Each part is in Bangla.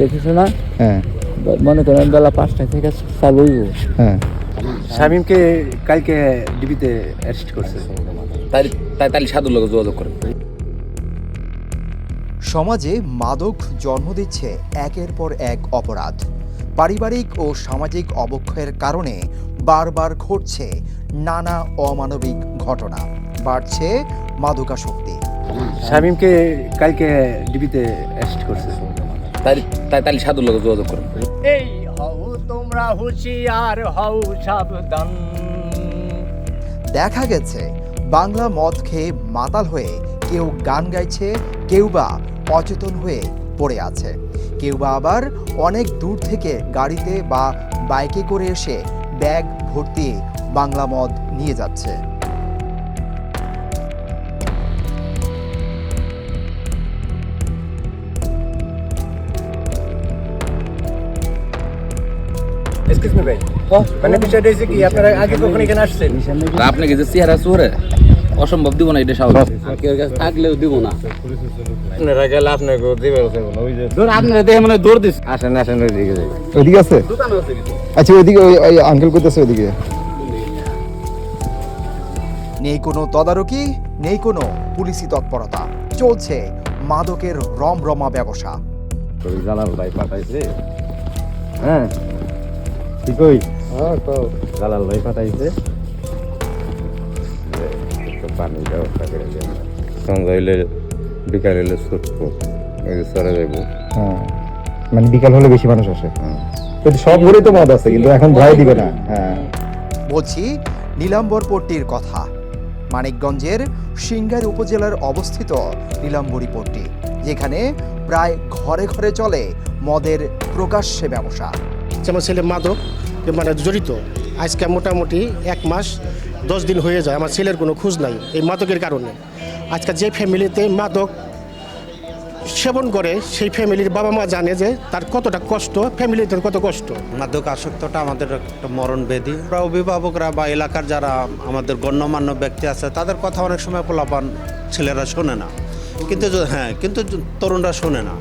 দেখেছো না? হ্যাঁ মনে করেন বেলা 5টা থেকে চালু হইব। হ্যাঁ শামীমকে কালকে ডিবিতে অ্যারেস্ট করছে। তাই সাধুর লোক যোগাযোগ করেন। সমাজে মাদক জন্ম দিচ্ছে একের পর এক অপরাধ। পারিবারিক ও সামাজিক অবক্ষয়ের কারণে বারবার ঘটছে নানা অমানবিক ঘটনা, বাড়ছে মাদকাসক্তি। শামীমকে কালকে ডিবিতে অ্যারেস্ট করছে। তাই সাধুর লোক যোগাযোগ করেন। এই হও তোমরা হুঁশিয়ার হও সাবধান। দেখা গেছে বাংলা মদ খেয়ে মাতাল হয়ে কেউ গান গাইছে, কেউ বা অচেতন হয়ে পড়ে আছে, কেউ বা আবার অনেক দূর থেকে গাড়িতে বা বাইকে করে এসে ব্যাগ ভর্তি বাংলা মদ নিয়ে যাচ্ছে। এক্সকিউজ মি ভাই, মানে বিষয়টা হচ্ছে কি, আপনারা আগে কখন এখানে আসছেন? আপনাকে যে চেহারা চোরে অসম্ভব দিব না, এটা স্বাভাবিক। কেউ কাছে থাকলেও দিব না। আপনারা গেলে আপনাকে দিবে আপনারা দেখে মানে দৌড় দিস। আসেন আসেন ওইদিকে যাই। ওইদিকে আছে? আচ্ছা ওইদিকে ওই আঙ্কেল করতেছে ওইদিকে। নেই কোনো তদারকি, নেই কোনো পুলিশি তৎপরতা, চলছে মাদকের রমরমা ব্যবসা। জালাল ভাই পাঠাইছে। হ্যাঁ ঠিক ওই জালাল ভাই পাঠাইছে। পানির ব্যবস্থা করে দেন। সন্ধ্যা হইলে বিকাল হইলে ছুটবো, ওই যে চলে যাবো। হ্যাঁ মানে বিকাল হলে বেশি মানুষ আসে। কিন্তু সব ঘরেই তো মদ আছে, কিন্তু এখন ভয় দিবে না। হ্যাঁ বলছি নীলাম্বরপট্টির কথা। মানিকগঞ্জের সিংগাইর উপজেলার অবস্থিত নীলাম্বরীপট্টি, যেখানে প্রায় ঘরে ঘরে চলে মদের প্রকাশ্যে ব্যবসা। আমার ছেলে মাদক মানে জড়িত। আজকে মোটামুটি 1 মাস 10 দিন হয়ে যায়, আমার ছেলের কোনো খোঁজ নাই এই মাদকের কারণে। আজকে যে ফ্যামিলিতে মাদক সেবন করে সেই ফ্যামিলির বাবা মা জানে যে তার কতটা কষ্ট, ফ্যামিলিতে কত কষ্ট। মাদক আসক্তটা আমাদের একটা মরণ ব্যাধি। আমরা অভিভাবকরা বা এলাকার যারা আমাদের গণ্যমান্য ব্যক্তি আছে তাদের কথা অনেক সময় পোলাপান ছেলেরা শোনে না, কিন্তু তরুণরা শোনে না।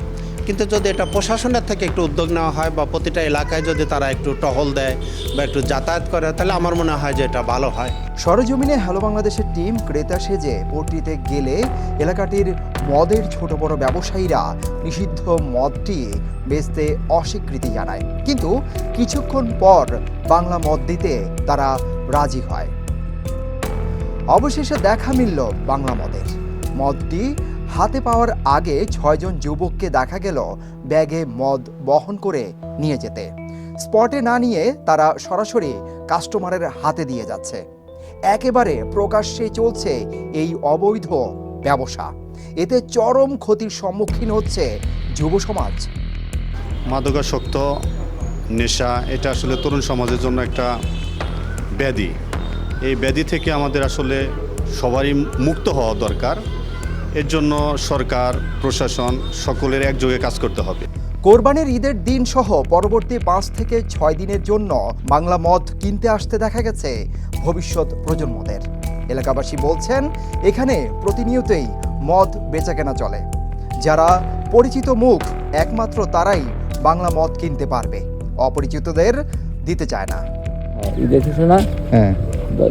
কিন্তু যদি এটা প্রশাসনের থেকে একটু উদ্যোগ নেওয়া হয় বা প্রতিটা এলাকায় যদি তারা একটু টহল দেয় বা একটু যাতায়াত করে, তাহলে আমার মনে হয় যে এটা ভালো হয়। সরেজমিনে হ্যালো বাংলাদেশের টিম ক্রেতা সেজে পট্টিতে গেলে এলাকাটির মদের ছোট বড় ব্যবসায়ীরা নিষিদ্ধ মদটি বেচতে অস্বীকৃতি জানায়, কিন্তু কিছুক্ষণ পর বাংলা মদ দিতে তারা রাজি হয়। অবশেষে দেখা মিলল বাংলা মদের। মদটি হাতে পাওয়ার আগে 6 জন যুবককে দেখা গেল ব্যাগে মদ বহন করে নিয়ে যেতে। স্পটে না নিয়ে তারা সরাসরি কাস্টমারের হাতে দিয়ে যাচ্ছে। একেবারে প্রকাশ্যে চলছে এই অবৈধ ব্যবসা। এতে চরম ক্ষতির সম্মুখীন হচ্ছে যুব সমাজ। মাদকাসক্ত নেশা এটা আসলে তরুণ সমাজের জন্য একটা ব্যাধি। এই ব্যাধি থেকে আমাদের আসলে সবারই মুক্ত হওয়া দরকার। এর জন্য সরকার, প্রশাসন সকলের একযোগে কাজ করতে হবে। কোরবানির ঈদের দিন সহ পরবর্তী 5 থেকে 6 দিনের জন্য বাংলা মদ কিনতে আসতে দেখা গেছে ভবিষ্যৎ প্রজন্মদের। এলাকাবাসী বলছেন এখানে প্রতিনিয়তই মদ বেচাকেনা চলে। যারা পরিচিত মুখ একমাত্র তারাই বাংলা মদ কিনতে পারবে, অপরিচিতদের দিতে চায় না। দেখেছো না? হ্যাঁ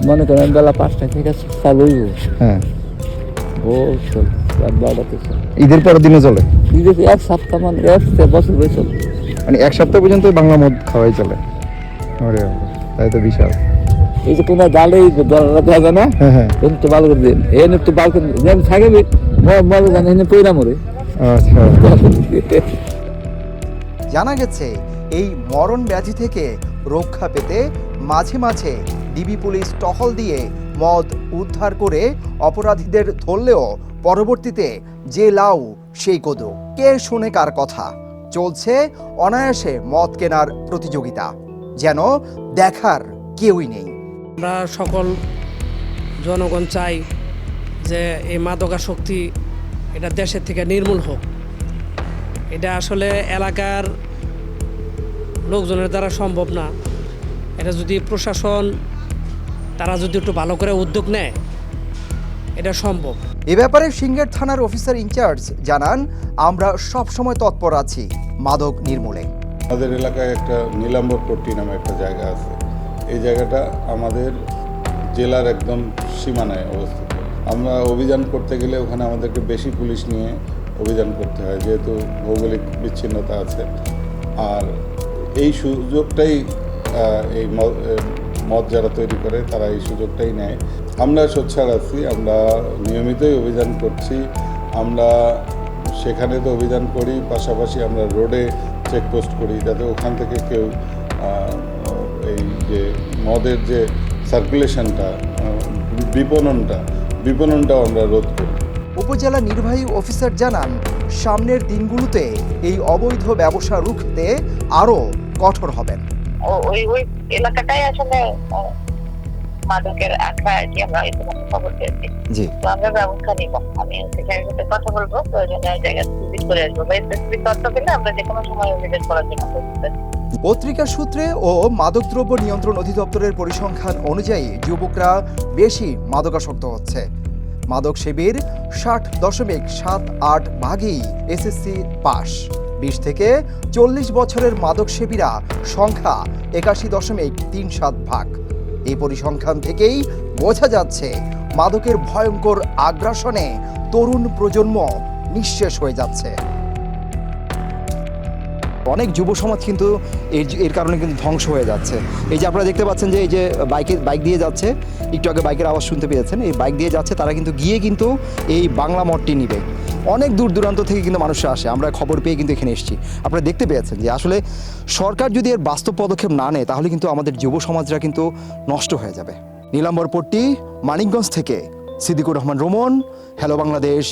মনে করেন বেলা 5টা থেকে চালু হইব। হ্যাঁ ঈদের ঈদের পরের দিনে চলে? ঈদের 1 সপ্তাহ মানে 1 বছর ধরে চলে, মানে 1 সপ্তাহ পর্যন্ত বাংলা মদ খাওয়াই চলে। আরে তাই তো বিশাল। এই যে কোনো গালে দরজা দেওয়া যায় না, হ্যাঁ হ্যাঁ একটু ভালো করে দিন, এনে একটু ভালো করে যেন থাকে মরে জানে এনে পয়লা মরে। আচ্ছা জানা গেছে এই মরণ ব্যাধি থেকে রক্ষা পেতে মাঝে মাঝে ডিবি পুলিশ টহল দিয়ে মদ উদ্ধার করে অপরাধীদের ধরলেও পরবর্তীতে যে লাউ সেই কদু, কে শুনে কার কথা। চলছে অনায়াসে মদ কেনার প্রতিযোগিতা, যেন দেখার কেউই নেই। আমরা সকল জনগণ চাই যে এই মাদকাসক্তি এটা দেশের থেকে নির্মূল হোক। এটা আসলে এলাকার লোকজনের দ্বারা সম্ভব না। এটা যদি প্রশাসন তারা যদি একটু ভালো করে উদ্যোগ নেয়, এটা সম্ভব। এ ব্যাপারে সিংগাইর থানার অফিসার ইনচার্জ জানান, আমরা সবসময় তৎপর আছি। মাদক নির্মূলে। আমাদের এলাকায় একটা নীলাম্বরপট্টি নামে একটা জায়গা আছে। এই জায়গাটা আমাদের জেলার একদম সীমানায় অবস্থিত। আমরা অভিযান করতে গেলে ওখানে আমাদেরকে বেশি পুলিশ নিয়ে অভিযান করতে হয়, যেহেতু ভৌগোলিক বিচ্ছিন্নতা আছে। আর এই সুযোগটাই এই মদ যারা তৈরি করে তারা এই সুযোগটাই নেয়। আমরা সোচ্চার আছি, আমরা নিয়মিতই অভিযান করছি। আমরা সেখানে তো অভিযান করি, পাশাপাশি আমরা রোডে চেকপোস্ট করি, যাতে ওখান থেকে কেউ এই যে মদের যে সার্কুলেশনটা, বিপণনটাও আমরা রোধ করি। উপজেলা নির্বাহী অফিসার জানান, সামনের দিনগুলোতে এই অবৈধ ব্যবসা রুখতে আরও কঠোর হবেন। ওই এলাকাটাই আসলে মাদকের আখড়া আর কি, আমরা খবর পেয়েছি। তো আমরা ব্যবস্থা নিব। আমি সেখানে কথা বলবো, প্রয়োজনে জায়গা ভিজিট করে আসবো বা স্পেসিফিক তথ্য পেলে আমরা যে কোনো সময় ভিজিট করার জন্য প্রস্তুত। পত্রিকা সূত্রে ও মাদকদ্রব্য নিয়ন্ত্রণ অধিদপ্তরের পরিসংখ্যান অনুযায়ী যুবকরা বেশি মাদকাসক্ত হচ্ছে। মাদক সেবীর 60.78 ভাগই এসএসসি পাস। 20 থেকে 40 বছরের মাদক সেবীরা সংখ্যা 81.37 ভাগ। এই পরিসংখ্যান থেকেই বোঝা যাচ্ছে মাদকের ভয়ঙ্কর আগ্রাসনে তরুণ প্রজন্ম নিঃশেষ হয়ে যাচ্ছে। অনেক যুব সমাজ কিন্তু এর কারণে কিন্তু ধ্বংস হয়ে যাচ্ছে। এই যে আপনারা দেখতে পাচ্ছেন যে এই যে বাইক দিয়ে যাচ্ছে, একটু আগে বাইকের আওয়াজ শুনতে পেয়েছেন, এই বাইক দিয়ে যাচ্ছে, তারা কিন্তু গিয়ে কিন্তু এই বাংলা মঠটি নিবে। অনেক দূর দূরান্ত থেকে কিন্তু মানুষরা আসে, আমরা খবর পেয়ে কিন্তু এখানে এসেছি। আপনারা দেখতে পেয়েছেন যে আসলে সরকার যদি এর বাস্তব পদক্ষেপ না নেয় তাহলে কিন্তু আমাদের যুব সমাজরা কিন্তু নষ্ট হয়ে যাবে। নীলাম্বরপট্টি, মানিকগঞ্জ থেকে সিদ্দিকুর রহমান রোমন, হ্যালো বাংলাদেশ।